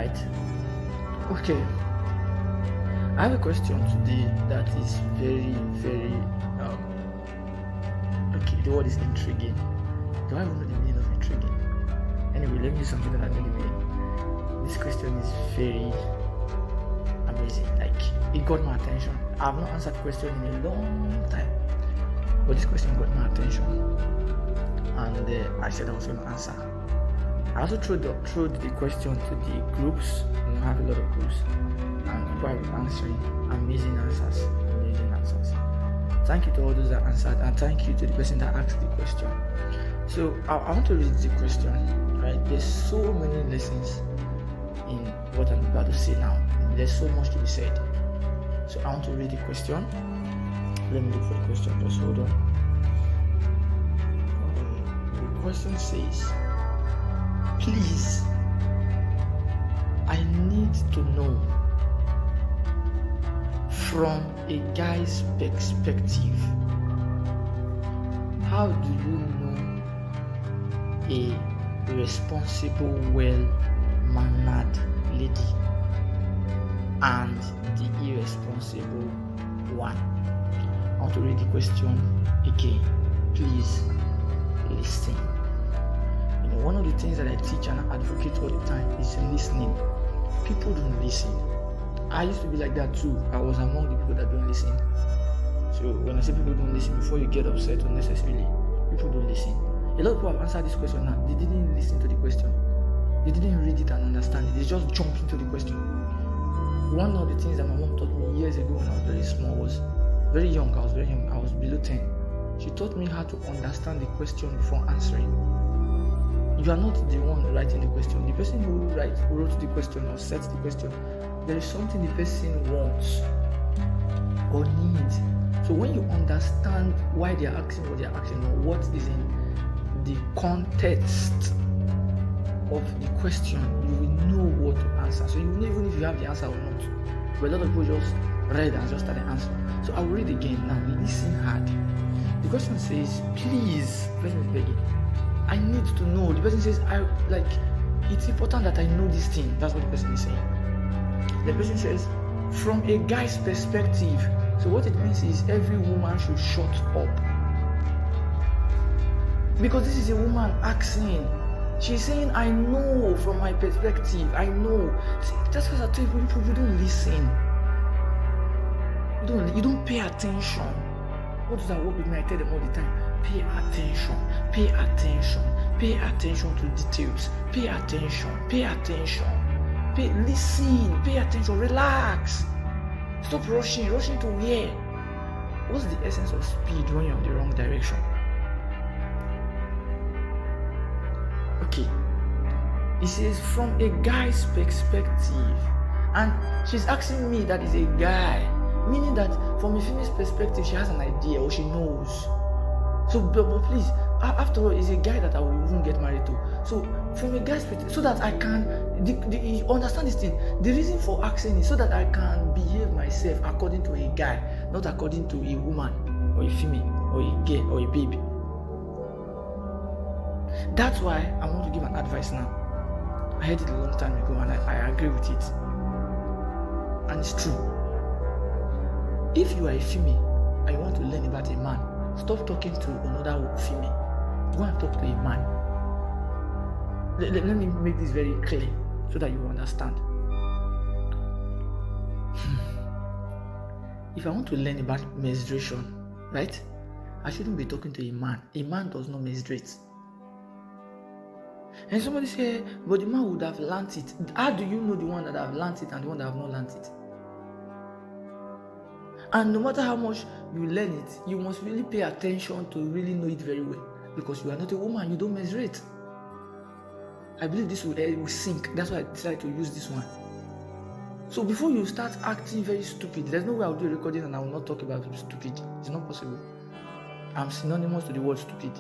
right? Okay. I have a question today that is very, very okay, the word is intriguing. Do I even know the meaning of intriguing? Anyway, let me use something that I know the meaning. This question is very amazing. Like, it got my attention. I have not answered the question in a long time, but this question got my attention, and I said I was going to answer. I also threw the question to the groups. We have a lot of groups, and people have been answering amazing answers. Thank you to all those that answered, and thank you to the person that asked the question. So I want to read the question. Right? There's so many lessons in what I'm about to say now. There's so much to be said. So I want to read the question. Let me look for the question. Just hold on. The question says, please, I need to know from a guy's perspective, how do you know a responsible, well-mannered lady and the irresponsible one? I want to read the question again. Please listen. You know, one of the things that I teach and advocate all the time is listening. People don't listen. I used to be like that too. I was among the people that don't listen. So when I say people don't listen, before you get upset unnecessarily, people don't listen. A lot of people have answered this question now. They didn't listen to the question. They didn't read it and understand it. They just jumped into the question. One of the things that my mom taught me years ago when I was very small was very young. I was very young. I was below 10. She taught me how to understand the question before answering. You are not the one writing the question. The person who wrote the question or set the question, there is something the person wants or needs. So when you understand why they are asking what they are asking or what is in the context of the question, you will know what to answer. So you will know even if you have the answer or not. But a lot of people just read and just started answering. So I will read again now. Listen hard. The question says, please, the person is begging, I need to know. The person says, it's important that I know this thing. That's what the person is saying. The person says, from a guy's perspective. So what it means is every woman should shut up. Because this is a woman asking. She's saying, I know from my perspective. I know. See, that's because I tell you, you don't listen. You don't pay attention. What does that work with me? I tell them all the time. Pay attention. Pay attention. Pay attention to details. Pay attention. Pay attention. Listen, pay attention, relax. Stop rushing. Rushing to where? What's the essence of speed when you're in the wrong direction? Okay. It says from a guy's perspective. And she's asking me that is a guy. Meaning that from a female's perspective, she has an idea or she knows. So, but please, after all, it's a guy that I will even get married to. So, from a guy's perspective, so that I can understand this thing. The reason for asking is so that I can behave myself according to a guy, not according to a woman or a female or a girl or a baby. That's why I want to give an advice now. I heard it a long time ago and I agree with it. And it's true. If you are a female and you want to learn about a man, stop talking to another female. Go and talk to a man. Let me make this very clear so that you understand. If I want to learn about menstruation, right, I shouldn't be talking to a man. A man does not menstruate. And somebody say, but the man would have learnt it. How do you know the one that have learnt it and the one that have not learnt it? And no matter how much you learn it, you must really pay attention to really know it very well. Because you are not a woman, you don't menstruate. I believe this will sink. That's why I decided to use this one. So before you start acting very stupid, there's no way I'll do a recording and I will not talk about stupid. It's not possible. I'm synonymous to the word stupid.